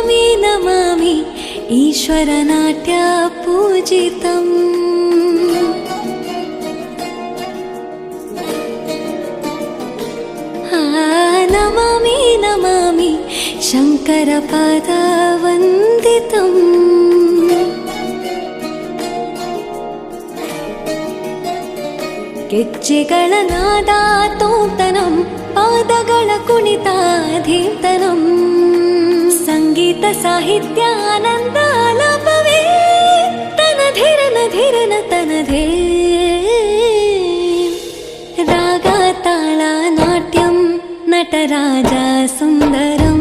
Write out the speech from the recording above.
ನಮಾಮಿ ನಮಾಮಿ ಈಶ್ವರ ನಾಟ್ಯ ಪೂಜಿತಂ. ನಮಾಮಿ ನಮಾಮಿ ಶಂಕರ ಪಾದ ವಂದಿತಂ. ಗೆಜ್ಜೆಗಳ ನಾದ ತೋಂತನಂ, ಪಾದಗಳ ಕುಣಿತ ಧೀಂತನಂ. ಸಂಗೀತ ಸಾಹಿತ್ಯ ಆನಂದ ಆಲಾಪವೇ ತನಧೀರನ ಧೀರನ ತನಧೇ. ರಾಗ ತಾಳ ನಾಟ್ಯಂ ನಟರಾಜ ಸುಂದರಂ.